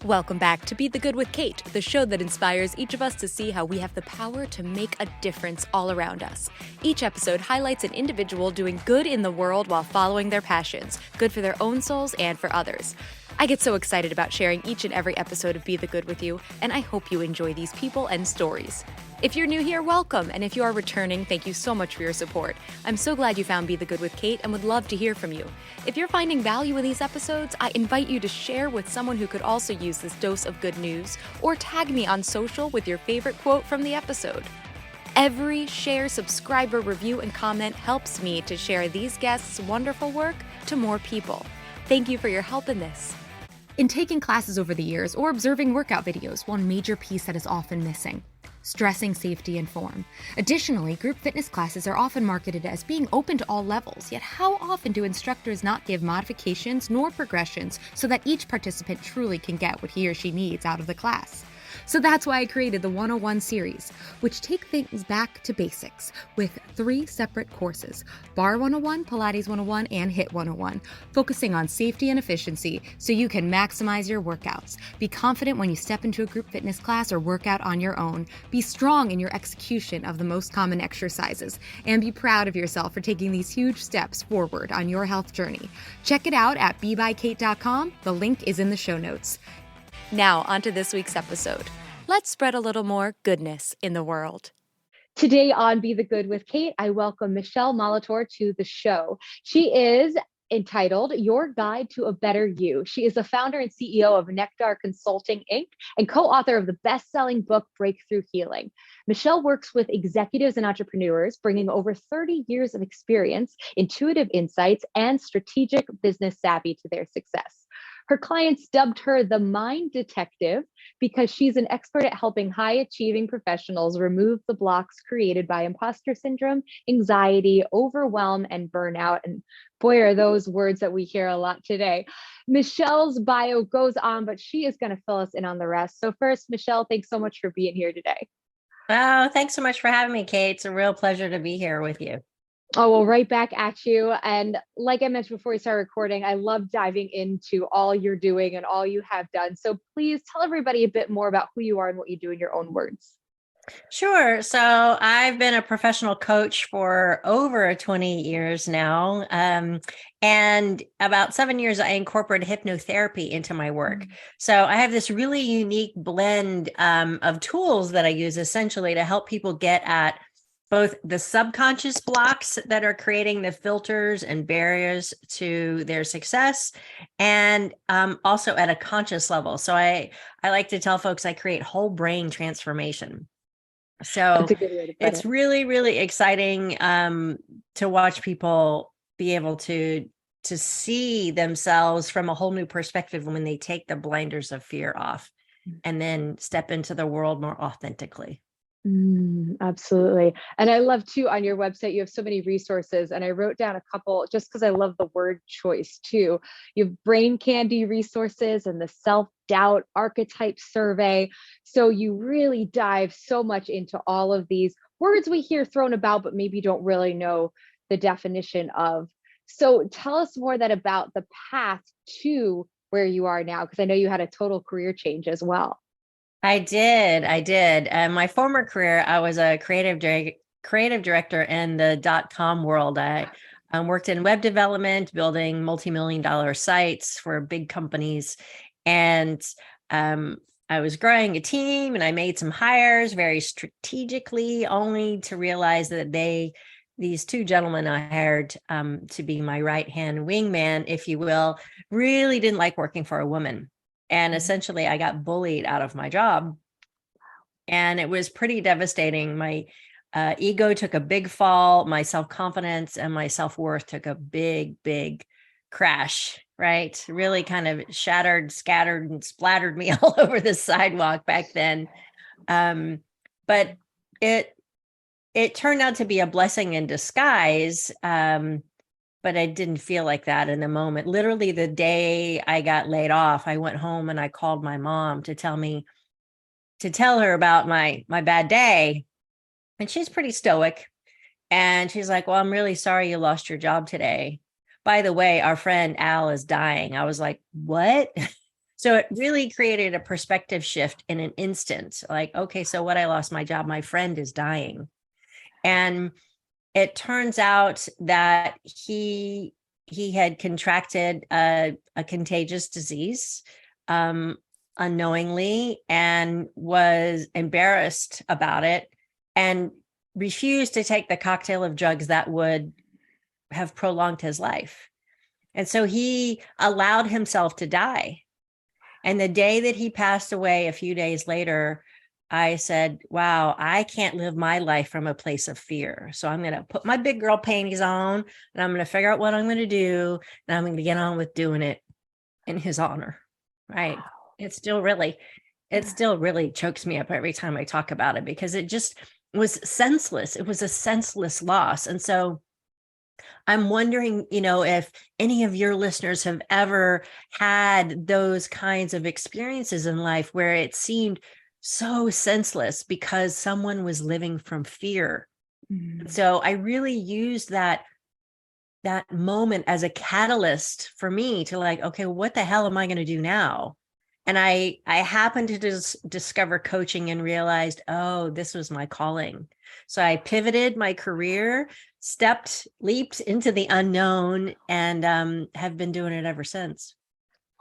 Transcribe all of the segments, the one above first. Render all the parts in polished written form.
Welcome back to Be the Good with Kate, the show that inspires each of us to see how we have the power to make a difference all around us. Each episode highlights an individual doing good in the world while following their passions, good for their own souls and for others. I get so excited about sharing each and every episode of Be the Good with you, and I hope you enjoy these people and stories. If you're new here, welcome, and if you are returning, thank you so much for your support. I'm so glad you found Be the Good with Kate and would love to hear from you. If you're finding value in these episodes, I invite you to share with someone who could also use this dose of good news, or tag me on social with your favorite quote from the episode. Every share, subscriber, review, and comment helps me to share these guests' wonderful work to more people. Thank you for your help in this. In taking classes over the years or observing workout videos, one major piece that is often missing: stressing safety and form. Additionally, group fitness classes are often marketed as being open to all levels, yet how often do instructors not give modifications nor progressions so that each participant truly can get what he or she needs out of the class? So that's why I created the 101 series, which take things back to basics with 3 separate courses: Bar 101, Pilates 101, and HIIT 101, focusing on safety and efficiency so you can maximize your workouts. Be confident when you step into a group fitness class or workout on your own. Be strong in your execution of the most common exercises, and be proud of yourself for taking these huge steps forward on your health journey. Check it out at bebykate.com. The link is in the show notes. Now, onto this week's episode. Let's spread a little more goodness in the world. Today on Be the Good with Kate, I welcome Michele Molitor to the show. She is entitled Your Guide to a Better You. She is the founder and CEO of Nectar Consulting, Inc., and co-author of the best-selling book, Breakthrough Healing. Michele works with executives and entrepreneurs, bringing over 30 years of experience, intuitive insights, and strategic business savvy to their success. Her clients dubbed her the Mind Detective because she's an expert at helping high-achieving professionals remove the blocks created by imposter syndrome, anxiety, overwhelm, and burnout. And boy, are those words that we hear a lot today. Michele's bio goes on, but she is going to fill us in on the rest. So first, Michele, thanks so much for being here today. Oh, thanks so much for having me, Kate. It's a real pleasure to be here with you. Oh, well, right back at you. And like I mentioned before we start recording, I love diving into all you're doing and all you have done. So please tell everybody a bit more about who you are and what you do in your own words. Sure. So I've been a professional coach for over 20 years now. And about 7 years, I incorporated hypnotherapy into my work. So I have this really unique blend of tools that I use essentially to help people get at both the subconscious blocks that are creating the filters and barriers to their success, and also at a conscious level. So I like to tell folks I create whole brain transformation. So it's really, really exciting to watch people be able to see themselves from a whole new perspective when they take the blinders of fear off and then step into the world more authentically. Absolutely. And I love too, on your website, you have so many resources, and I wrote down a couple just because I love the word choice too. You have brain candy resources and the self-doubt archetype survey. So you really dive so much into all of these words we hear thrown about, but maybe don't really know the definition of. So tell us more about the path to where you are now, because I know you had a total career change as well. I did. My former career, I was a creative director in the .com world. I worked in web development, building multi-million-dollar sites for big companies. And I was growing a team, and I made some hires very strategically, only to realize that these 2 gentlemen I hired to be my right-hand wingman, if you will, really didn't like working for a woman. And essentially, I got bullied out of my job. And it was pretty devastating. My ego took a big fall. My self-confidence and my self-worth took a big, big crash, right? Really kind of shattered, scattered, and splattered me all over the sidewalk back then. But it turned out to be a blessing in disguise. But I didn't feel like that in the moment. Literally, the day I got laid off, I went home and I called my mom to tell her about my bad day. And she's pretty stoic. And she's like, "Well, I'm really sorry you lost your job today. By the way, our friend Al is dying." I was like, "What?" So it really created a perspective shift in an instant. Like, okay, so what? I lost my job. My friend is dying. And it turns out that he had contracted a contagious disease unknowingly, and was embarrassed about it and refused to take the cocktail of drugs that would have prolonged his life. And so he allowed himself to die. And the day that he passed away, a few days later, I said, wow, I can't live my life from a place of fear. So I'm going to put my big girl panties on, and I'm going to figure out what I'm going to do. And I'm going to get on with doing it in his honor. Right. Wow. It still really chokes me up every time I talk about it, because it just was senseless. It was a senseless loss. And so I'm wondering, if any of your listeners have ever had those kinds of experiences in life where it seemed so senseless because someone was living from fear. Mm-hmm. So I really used that moment as a catalyst for me to like, okay, what the hell am I going to do now? And I happened to discover coaching and realized, oh, this was my calling. So I pivoted my career, leaped into the unknown, and have been doing it ever since.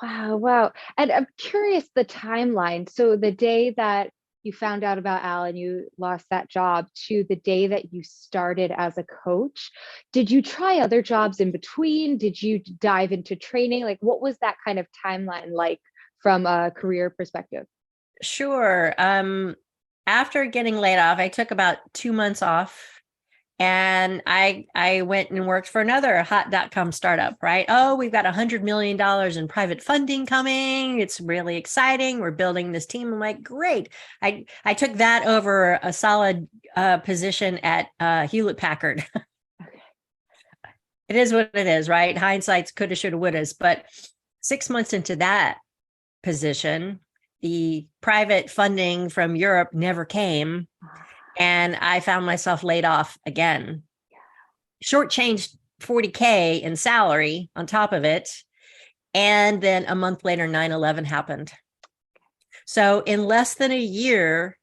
Wow. And I'm curious the timeline. So the day that you found out about Al and you lost that job to the day that you started as a coach, did you try other jobs in between? Did you dive into training? Like, what was that kind of timeline like from a career perspective? Sure. After getting laid off, I took about 2 months off. And I went and worked for another hot.com startup, right? Oh, we've got $100 million in private funding coming. It's really exciting. We're building this team. I'm like, great. I took that over a solid position at Hewlett Packard. It is what it is, right? Hindsight's coulda, shoulda, wouldas. But 6 months into that position, the private funding from Europe never came. And I found myself laid off again, shortchanged $40K in salary on top of it. And then a month later, 9/11 happened. So in less than a year,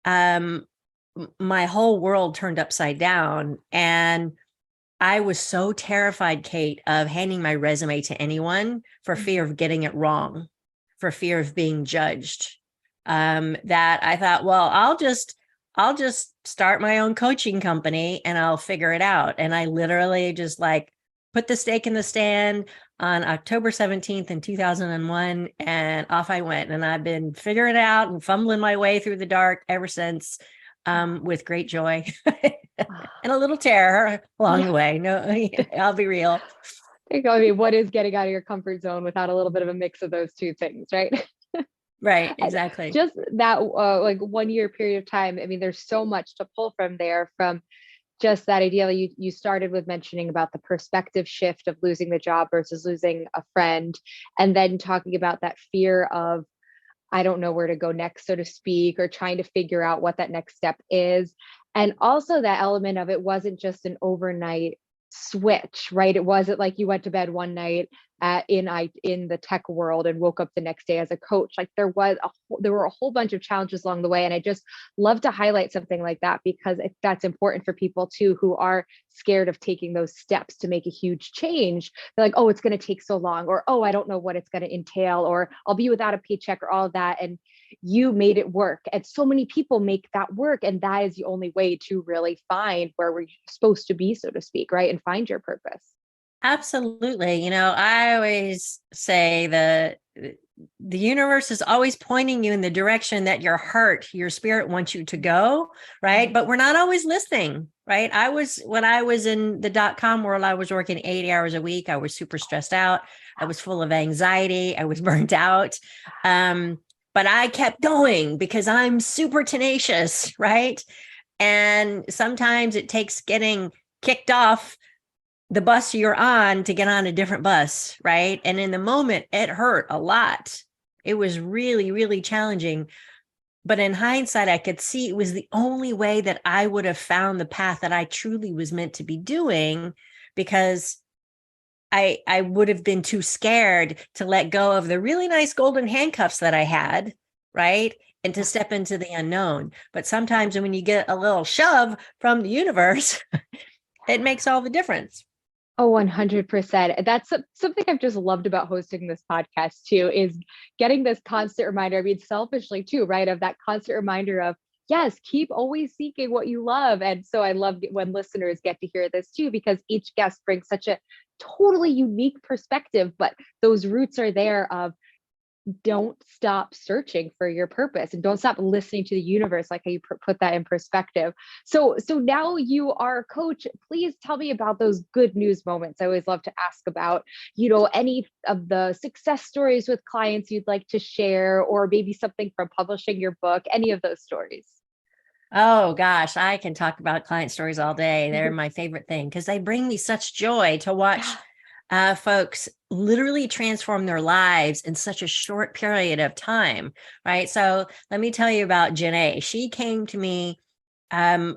my whole world turned upside down. And I was so terrified, Kate, of handing my resume to anyone for fear of getting it wrong, for fear of being judged, that I thought, well, I'll just start my own coaching company and I'll figure it out. And I literally just put the stake in the stand on October 17th in 2001, and off I went. And I've been figuring it out and fumbling my way through the dark ever since, with great joy and a little terror along the way. No, I'll be real. There you go. I mean, what is getting out of your comfort zone without a little bit of a mix of those two things, right? Right, exactly. Just that 1 year period of time. I mean, there's so much to pull from there, from just that idea that you started with mentioning about the perspective shift of losing the job versus losing a friend, and then talking about that fear of, I don't know where to go next, so to speak, or trying to figure out what that next step is. And also that element of, it wasn't just an overnight switch, right? It wasn't like you went to bed one night in the tech world and woke up the next day as a coach. Like there were a whole bunch of challenges along the way. And I just love to highlight something like that, because that's important for people too, who are scared of taking those steps to make a huge change. They're like, oh, it's going to take so long, or, oh, I don't know what it's going to entail, or I'll be without a paycheck, or all of that. And you made it work. And so many people make that work. And that is the only way to really find where we're supposed to be, so to speak, right? And find your purpose. Absolutely. I always say the universe is always pointing you in the direction that your spirit wants you to go, right? But we're not always listening, right? When I was in the .com world, I was working 80 hours a week. I was super stressed out. I was full of anxiety. I was burnt out. But I kept going because I'm super tenacious, right? And sometimes it takes getting kicked off the bus you're on to get on a different bus, right? And in the moment, it hurt a lot. It was really, really challenging. But in hindsight, I could see it was the only way that I would have found the path that I truly was meant to be doing, because I would have been too scared to let go of the really nice golden handcuffs that I had, right? And to step into the unknown. But sometimes when you get a little shove from the universe, it makes all the difference. Oh, 100%. That's something I've just loved about hosting this podcast too, is getting this constant reminder. I mean, selfishly too, right? Of that constant reminder of, yes, keep always seeking what you love. And so I love when listeners get to hear this too, because each guest brings such a totally unique perspective, but those roots are there of don't stop searching for your purpose and don't stop listening to the universe, like how you put that in perspective. So now you are a coach. Please tell me about those good news moments. I always love to ask about, any of the success stories with clients you'd like to share, or maybe something from publishing your book, any of those stories. Oh gosh, I can talk about client stories all day. They're my favorite thing because they bring me such joy to watch folks literally transform their lives in such a short period of time, right? So let me tell you about Janae. She came to me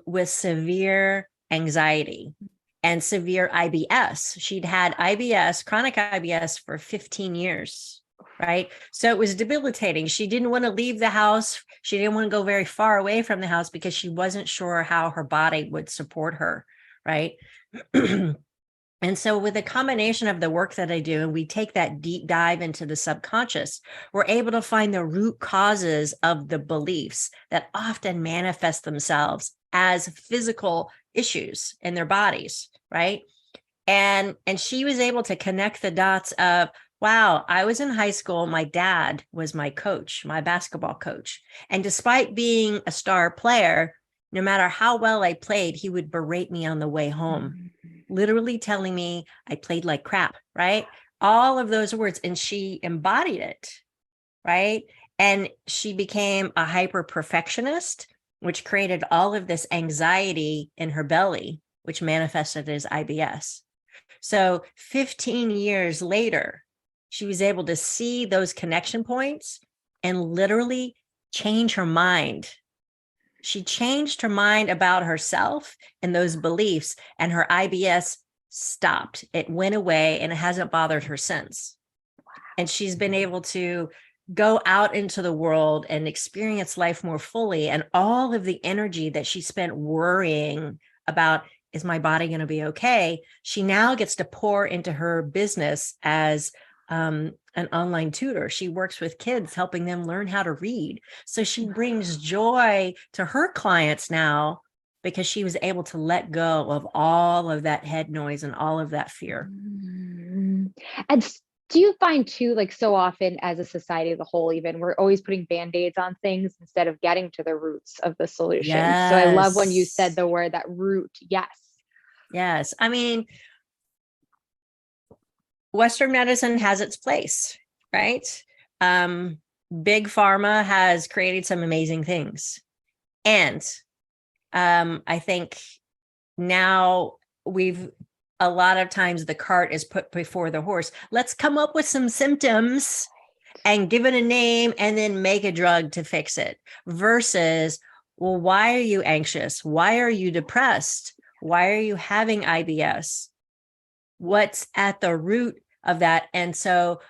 with severe anxiety and severe IBS. She'd had IBS, chronic IBS, for 15 years. Right. So it was debilitating. She didn't want to leave the house. She didn't want to go very far away from the house because she wasn't sure how her body would support her. Right. And so with a combination of the work that I do, and we take that deep dive into the subconscious, we're able to find the root causes of the beliefs that often manifest themselves as physical issues in their bodies. Right. And she was able to connect the dots of, wow, I was in high school. My dad was my coach, my basketball coach. And despite being a star player, no matter how well I played, he would berate me on the way home, literally telling me I played like crap, right? All of those words. And she embodied it, right? And she became a hyper perfectionist, which created all of this anxiety in her belly, which manifested as IBS. So 15 years later, she was able to see those connection points and literally change her mind. She changed her mind about herself and those beliefs, and her IBS stopped. It went away and it hasn't bothered her since. And she's been able to go out into the world and experience life more fully. And all of the energy that she spent worrying about, is my body going to be okay? She now gets to pour into her business as an online tutor. She works with kids, helping them learn how to read. So she brings joy to her clients now because she was able to let go of all of that head noise and all of that fear. And do you find too, like so often as a society as a whole, even we're always putting band-aids on things instead of getting to the roots of the solution? Yes. So I love when you said the word, that root. Yes. Yes. I mean, Western medicine has its place, right? Big pharma has created some amazing things. And I think now a lot of times the cart is put before the horse. Let's come up with some symptoms and give it a name and then make a drug to fix it. Versus, well, why are you anxious? Why are you depressed? Why are you having IBS? What's at the root of that? And so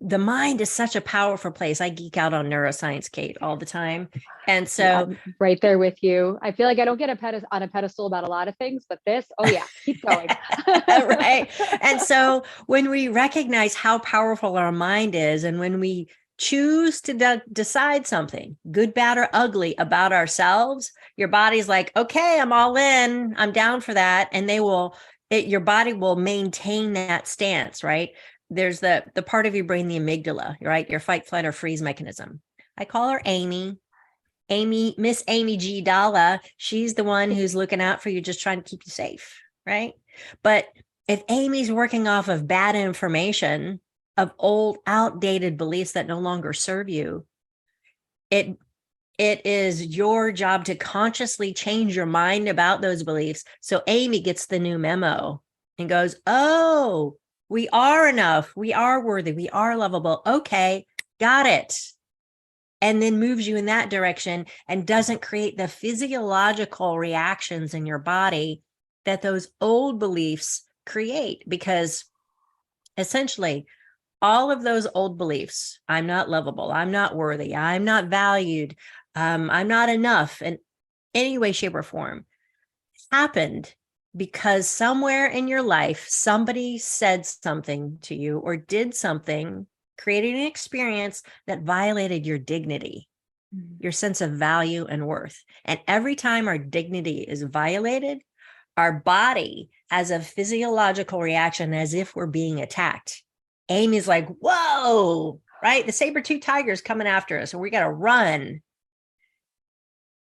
the mind is such a powerful place. I geek out on neuroscience, Kate, all the time. And so I'm right there with you. I feel like I don't get on a pedestal about a lot of things, but this, oh yeah, keep going. Right. And so when we recognize how powerful our mind is, and when we choose to decide something, good, bad, or ugly about ourselves, your body's like, okay, I'm all in, I'm down for that. And your body will maintain that stance, right? There's the part of your brain, the amygdala, right? Your fight, flight, or freeze mechanism. I call her Amy, Miss Amy G. Dalla. She's the one who's looking out for you, just trying to keep you safe, right? But if Amy's working off of bad information, of old, outdated beliefs that no longer serve you, it is your job to consciously change your mind about those beliefs. So Amy gets the new memo and goes, oh, we are enough. We are worthy. We are lovable. Okay, got it. And then moves you in that direction and doesn't create the physiological reactions in your body that those old beliefs create. Because Essentially, all of those old beliefs, I'm not lovable, I'm not worthy, I'm not valued, I'm not enough in any way, shape, or form, happened because somewhere in your life, somebody said something to you or did something, created an experience that violated your dignity, your sense of value and worth. And every time our dignity is violated, our body has a physiological reaction as if we're being attacked. Amy's like, whoa, right? The saber-tooth tiger is coming after us and we got to run.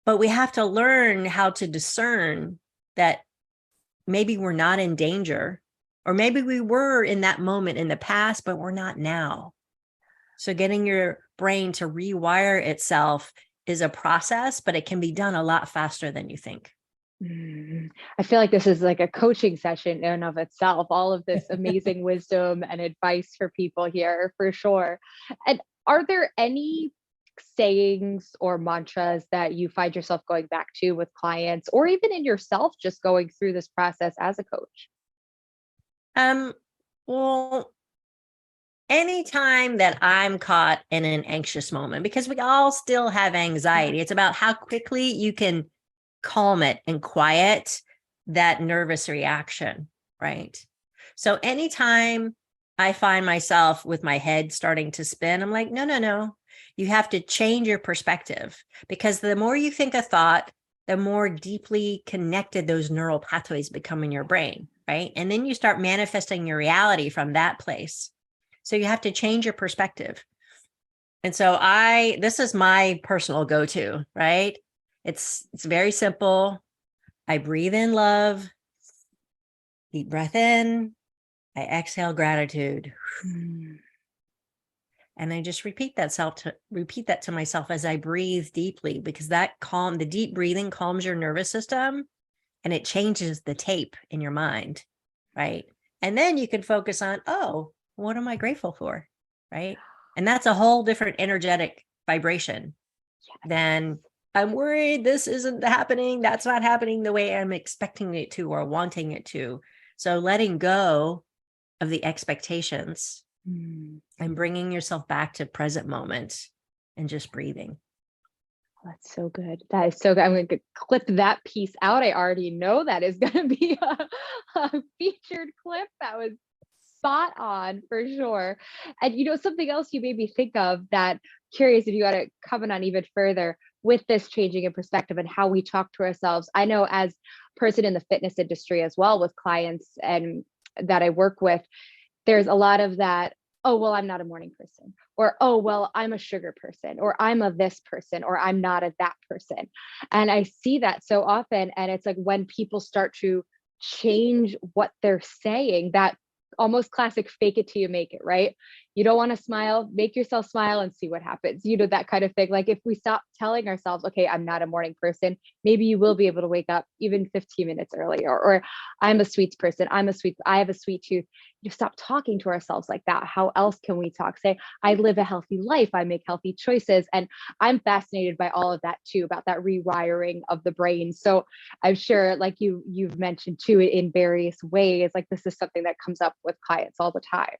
But we have to learn how to discern that maybe we're not in danger, or maybe we were in that moment in the past, but we're not now. So getting your brain to rewire itself is a process, but it can be done a lot faster than you think. I feel like this is like a coaching session in and of itself, all of this amazing wisdom and advice for people here, for sure. And are there any sayings or mantras that you find yourself going back to with clients, or even in yourself, just going through this process as a coach? Well, anytime that I'm caught in an anxious moment, because we all still have anxiety, it's about how quickly you can calm it and quiet that nervous reaction, right? So anytime I find myself with my head starting to spin, I'm like, no. You have to change your perspective, because the more you think a thought, the more deeply connected those neural pathways become in your brain, right? And then you start manifesting your reality from that place. So you have to change your perspective. And so this is my personal go-to, right? It's very simple. I breathe in love, deep breath in, I exhale gratitude. And I just repeat that to myself as I breathe deeply, because the deep breathing calms your nervous system and it changes the tape in your mind, right? And then you can focus on, oh, what am I grateful for, right? And that's a whole different energetic vibration than I'm worried this isn't happening. That's not happening the way I'm expecting it to or wanting it to. So letting go of the expectations and bringing yourself back to present moment and just breathing. That's so good. That is so good. I'm going to clip that piece out. I already know that is going to be a featured clip. That was spot on for sure. And something else you made me think of, that curious if you got to comment on even further with this changing in perspective and how we talk to ourselves. I know as a person in the fitness industry as well, with clients and that I work with, there's a lot of that, oh, well, I'm not a morning person, or, oh, well, I'm a sugar person, or I'm a this person, or I'm not a that person. And I see that so often. And it's like when people start to change what they're saying, that almost classic fake it till you make it, right? You don't want to smile, make yourself smile and see what happens. That kind of thing. Like if we stop telling ourselves, okay, I'm not a morning person, maybe you will be able to wake up even 15 minutes earlier, or I'm a sweets person, I have a sweet tooth. You stop talking to ourselves like that. How else can we talk? Say, I live a healthy life, I make healthy choices. And I'm fascinated by all of that too, about that rewiring of the brain. So I'm sure, like you've mentioned too, in various ways, like this is something that comes up with clients all the time.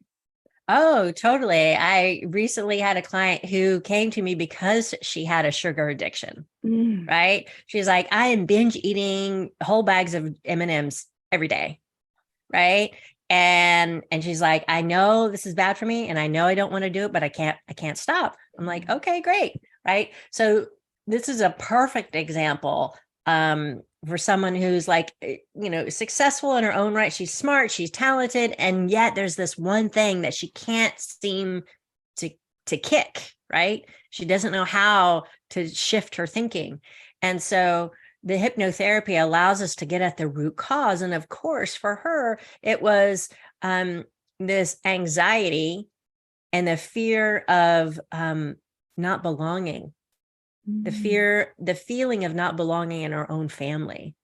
Oh, totally. I recently had a client who came to me because she had a sugar addiction, right? She's like, I am binge eating whole bags of M&Ms every day, right? And she's like, I know this is bad for me and I know I don't want to do it, but I can't stop. I'm like, okay, great. Right. So this is a perfect example for someone who's like, successful in her own right. She's smart, she's talented, and yet there's this one thing that she can't seem to kick, right? She doesn't know how to shift her thinking. And so the hypnotherapy allows us to get at the root cause. And of course, for her, it was this anxiety and the fear of not belonging, the feeling of not belonging in our own family,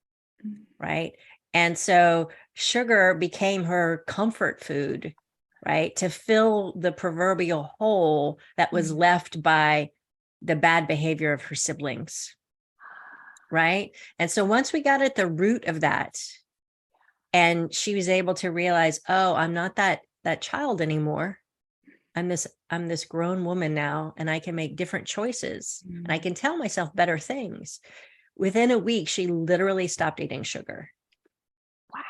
right? And so sugar became her comfort food, right? To fill the proverbial hole that was left by the bad behavior of her siblings, right? And so once we got at the root of that, and she was able to realize, oh, I'm not that that child anymore. I'm this grown woman now, and I can make different choices and I can tell myself better things. Within a week, she literally stopped eating sugar. Wow.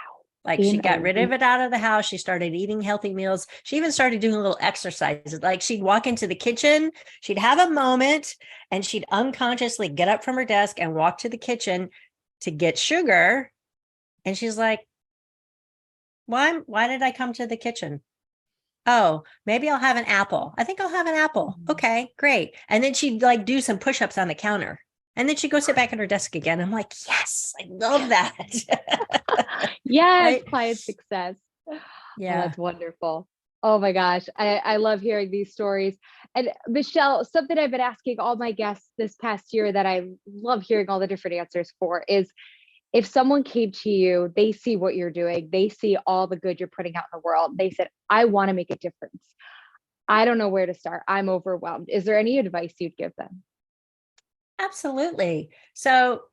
Like she got rid of it out of the house. She started eating healthy meals. She even started doing little exercises. Like she'd walk into the kitchen, she'd have a moment, and she'd unconsciously get up from her desk and walk to the kitchen to get sugar. And she's like, why did I come to the kitchen? Oh, maybe I'll have an apple. I think I'll have an apple. Okay, great. And then she'd like do some push-ups on the counter. And then she'd go sit back at her desk again. I'm like, yes, I love that. Yes, Right? client success. Yeah. Oh, that's wonderful. Oh my gosh. I love hearing these stories. And Michele, something I've been asking all my guests this past year that I love hearing all the different answers for is, if someone came to you, they see what you're doing, they see all the good you're putting out in the world, they said, I want to make a difference. I don't know where to start. I'm overwhelmed. Is there any advice you'd give them? Absolutely. So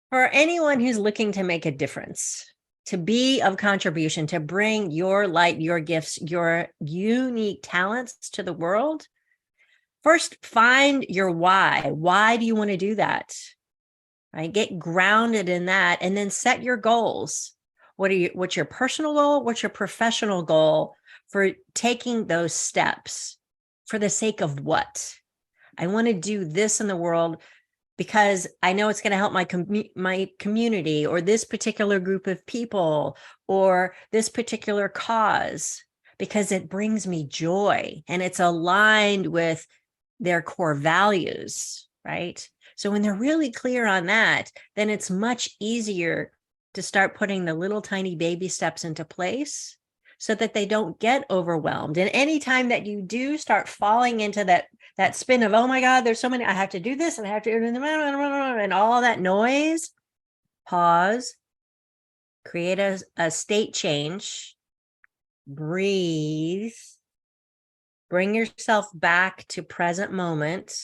for anyone who's looking to make a difference, to be of contribution, to bring your light, your gifts, your unique talents to the world, first find your why. Why do you want to do that? Right? Get grounded in that, and then set your goals. What's your personal goal? What's your professional goal for taking those steps? For the sake of what? I want to do this in the world because I know it's going to help my community, or this particular group of people, or this particular cause, because it brings me joy and it's aligned with their core values, right? So when they're really clear on that, then it's much easier to start putting the little tiny baby steps into place so that they don't get overwhelmed. And anytime that you do start falling into that spin of, oh my God, there's so many, I have to do this and I have to, and all that noise, pause, create a state change, breathe, bring yourself back to present moment,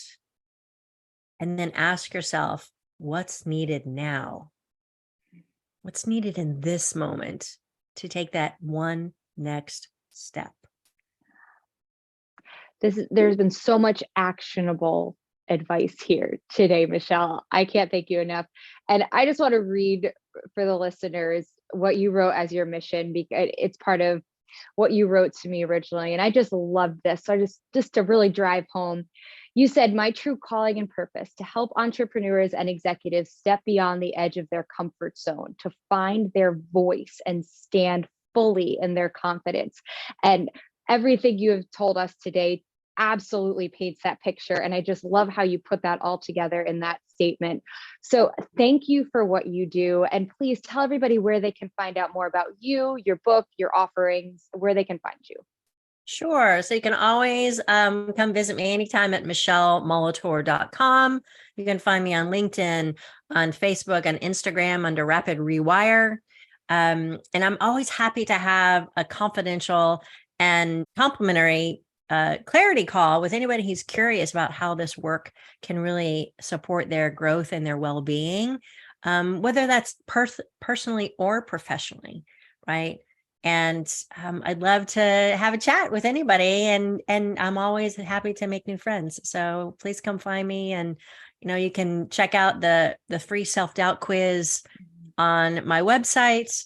and then ask yourself, what's needed now? What's needed in this moment to take that one next step? There's been so much actionable advice here today, Michele. I can't thank you enough. And I just want to read for the listeners what you wrote as your mission, because it's part of what you wrote to me originally. And I just love this. So just to really drive home, you said, my true calling and purpose to help entrepreneurs and executives step beyond the edge of their comfort zone, to find their voice and stand fully in their confidence. And everything you have told us today absolutely paints that picture. And I just love how you put that all together in that statement. So thank you for what you do. And please tell everybody where they can find out more about you, your book, your offerings, where they can find you. Sure. So you can always come visit me anytime at michelemolitor.com. You can find me on LinkedIn, on Facebook, and Instagram under Rapid Rewire. And I'm always happy to have a confidential and complimentary clarity call with anybody who's curious about how this work can really support their growth and their well-being, whether that's personally or professionally, right? And I'd love to have a chat with anybody, and I'm always happy to make new friends. So please come find me, and you can check out the free self-doubt quiz on my website.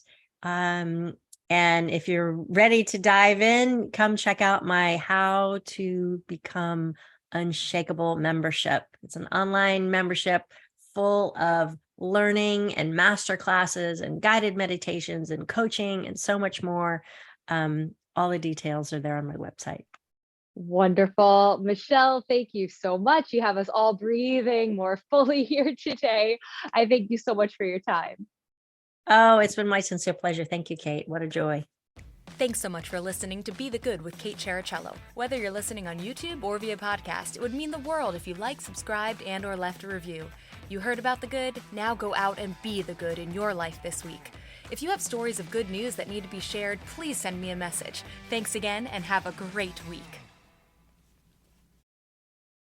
And if you're ready to dive in, come check out my How to Become Unshakable membership. It's an online membership full of learning and master classes and guided meditations and coaching and so much more. All the details are there on my website. Wonderful. Michele, thank you so much. You have us all breathing more fully here today. I thank you so much for your time. Oh, it's been my sincere pleasure. Thank you, Kate. What a joy. Thanks so much for listening to Be the Good with Kate Chericello. Whether you're listening on YouTube or via podcast, it would mean the world if you liked, subscribed, and or left a review. You heard about the good? Now go out and be the good in your life this week. If you have stories of good news that need to be shared, please send me a message. Thanks again, and have a great week.